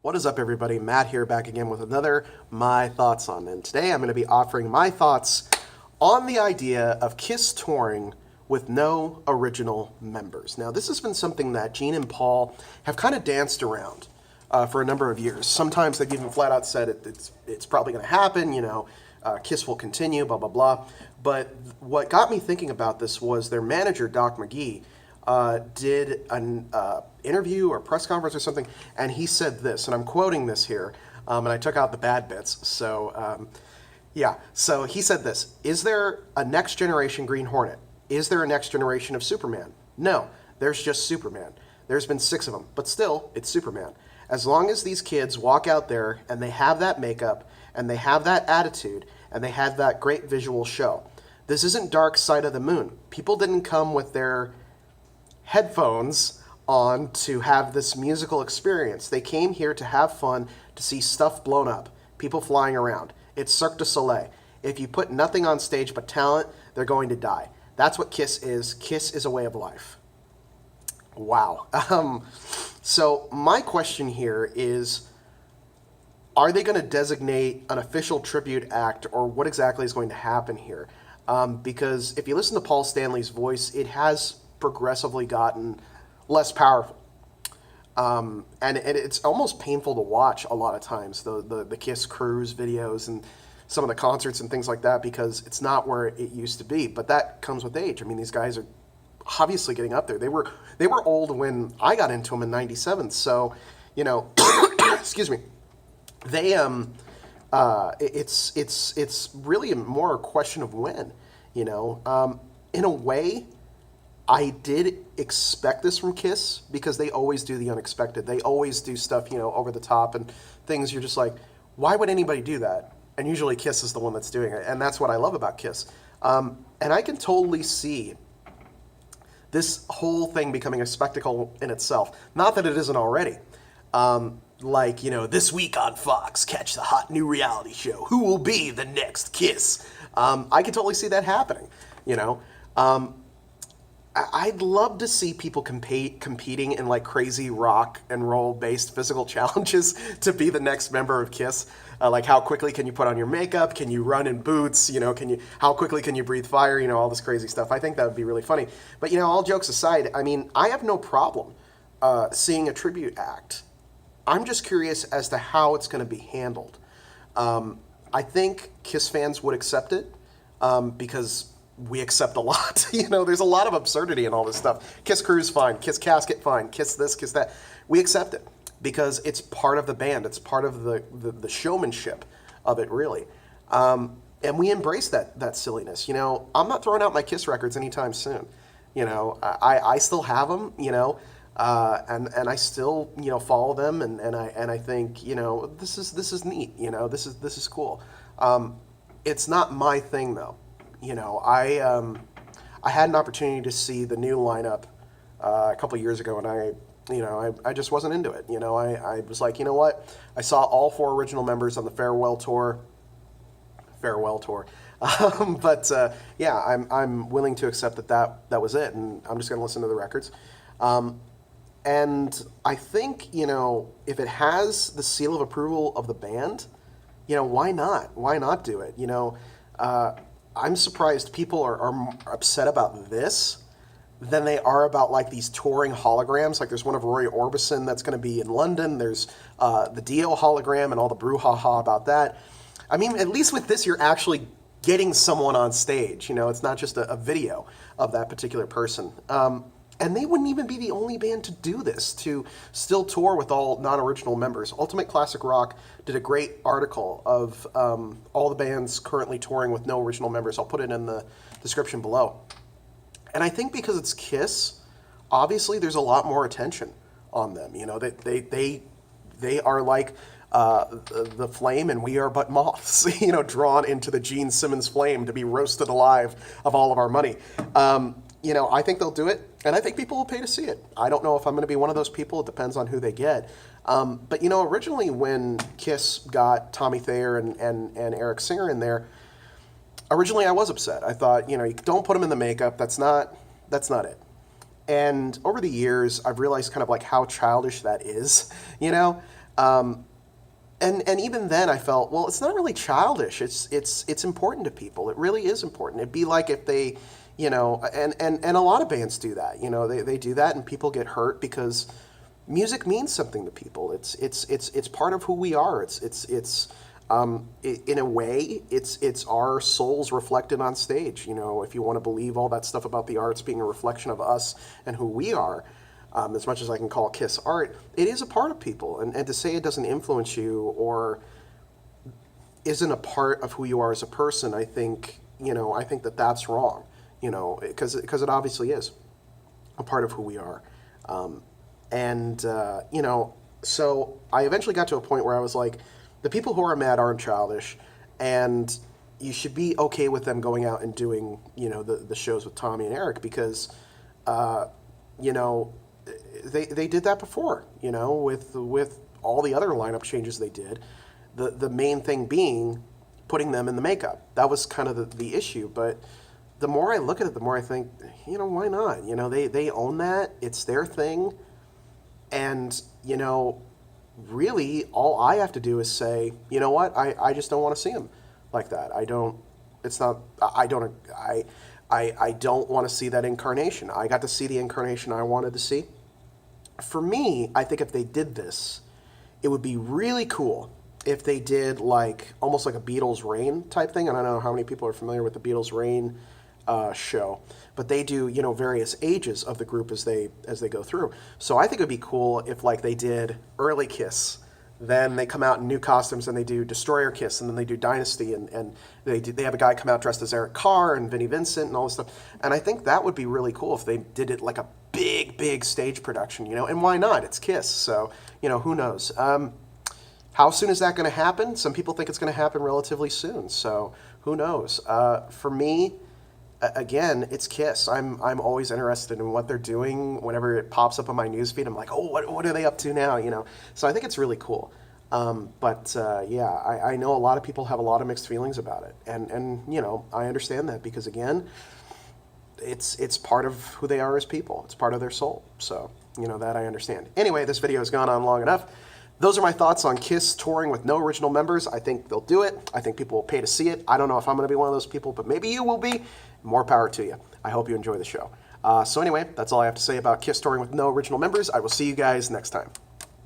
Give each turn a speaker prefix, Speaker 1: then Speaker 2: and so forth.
Speaker 1: What is up, everybody? Matt here, back again with another My Thoughts on. And today I'm going to be offering my thoughts on the idea of Kiss touring with no original members. Now, this has been something that Gene and Paul have kind of danced around for a number of years. Sometimes they've even flat out said it's probably going to happen, Kiss will continue, blah, blah, blah. But what got me thinking about this was their manager, Doc McGee, did an interview or press conference or something, and he said this, and I'm quoting this here, and I took out the bad bits. So he said this: "Is there a next generation Green Hornet? Is there a next generation of Superman? No, there's just Superman. There's been 6 of them, but still, it's Superman. As long as these kids walk out there and they have that makeup and they have that attitude and they have that great visual show. This isn't Dark Side of the Moon. People didn't come with their headphones on to have this musical experience. They came here to have fun, to see stuff blown up, people flying around. It's Cirque du Soleil. If you put nothing on stage but talent, they're going to die. That's what Kiss is. Kiss is a way of life." Wow. So my question here is, are they going to designate an official tribute act, or what exactly is going to happen here? Because if you listen to Paul Stanley's voice, it has progressively gotten less powerful. And it's almost painful to watch a lot of times, the Kiss cruise videos and some of the concerts and things like that, because it's not where it used to be. But that comes with age. I mean, these guys are obviously getting up there. They were old when I got into them in '97. So, excuse me. They it's really more a question of when. In a way, I did expect this from Kiss, because they always do the unexpected. They always do stuff, over the top, and things you're just like, why would anybody do that? And usually Kiss is the one that's doing it, and that's what I love about Kiss. And I can totally see this whole thing becoming a spectacle in itself. Not that it isn't already. This week on Fox, catch the hot new reality show. Who will be the next Kiss? I can totally see that happening, I'd love to see people competing in like crazy rock and roll based physical challenges to be the next member of Kiss. Like, how quickly can you put on your makeup? Can you run in boots? How quickly can you breathe fire? All this crazy stuff. I think that would be really funny. But all jokes aside, I mean, I have no problem seeing a tribute act. I'm just curious as to how it's going to be handled. I think Kiss fans would accept it, because we accept a lot. There's a lot of absurdity in all this stuff. Kiss Cruise, fine. Kiss Casket, fine. Kiss this, Kiss that. We accept it because it's part of the band. It's part of the showmanship of it, really. And we embrace that silliness. I'm not throwing out my Kiss records anytime soon. I still have them, and I still, follow them, and I think, this is neat. This is cool. It's not my thing, though. I had an opportunity to see the new lineup a couple years ago, and I just wasn't into it. I was like, you know what? I saw all 4 original members on the farewell tour. I'm willing to accept that was it, and I'm just going to listen to the records. And I think, if it has the seal of approval of the band, why not? Why not do it? I'm surprised people are upset about this than they are about like these touring holograms. Like, there's one of Roy Orbison that's going to be in London. There's the Dio hologram and all the brouhaha about that. I mean, at least with this, you're actually getting someone on stage. It's not just a video of that particular person. And they wouldn't even be the only band to do this, to still tour with all non-original members. Ultimate Classic Rock did a great article of all the bands currently touring with no original members. I'll put it in the description below. And I think because it's Kiss, obviously there's a lot more attention on them. They are like the flame, and we are but moths, drawn into the Gene Simmons flame to be roasted alive of all of our money. I think they'll do it, and I think people will pay to see it. I don't know if I'm going to be one of those people. It depends on who they get. But originally when Kiss got Tommy Thayer and Eric Singer in there, originally I was upset. I thought, you don't put them in the makeup. That's not it. And over the years, I've realized kind of like how childish that is, And even then I felt, well, it's not really childish. It's important to people. It really is important. It'd be like if they, and a lot of bands do that. They do that and people get hurt because music means something to people. It's part of who we are. In a way, it's our souls reflected on stage. If you want to believe all that stuff about the arts being a reflection of us and who we are, as much as I can call Kiss art, it is a part of people. And to say it doesn't influence you or isn't a part of who you are as a person, I think that that's wrong. Because it obviously is a part of who we are. So I eventually got to a point where I was like, the people who are mad aren't childish, and you should be okay with them going out and doing, the shows with Tommy and Eric because, they did that before, with all the other lineup changes they did. The main thing being putting them in the makeup. That was kind of the issue, but the more I look at it, the more I think, why not? They own that. It's their thing. And, really all I have to do is say, you know what? I just don't want to see him like that. I don't want to see that incarnation. I got to see the incarnation I wanted to see. For me, I think if they did this, it would be really cool if they did almost like a Beatles Rain type thing. And I don't know how many people are familiar with the Beatles Rain show, but they do various ages of the group as they go through. So I think it would be cool if they did early Kiss, then they come out in new costumes and they do Destroyer Kiss, and then they do Dynasty, and they have a guy come out dressed as Eric Carr and Vinnie Vincent and all this stuff. And I think that would be really cool if they did it like a big stage production, and why not? It's Kiss, so who knows. How soon is that going to happen? Some people think it's going to happen relatively soon, so who knows. For me, again, it's Kiss. I'm always interested in what they're doing. Whenever it pops up on my newsfeed, I'm like, oh, what are they up to now? So I think it's really cool. I know a lot of people have a lot of mixed feelings about it, and I understand that because again, it's part of who they are as people. It's part of their soul. So that I understand. Anyway, this video has gone on long enough. Those are my thoughts on Kiss touring with no original members. I think they'll do it. I think people will pay to see it. I don't know if I'm going to be one of those people, but maybe you will be. More power to you. I hope you enjoy the show. So anyway, that's all I have to say about Kiss touring with no original members. I will see you guys next time.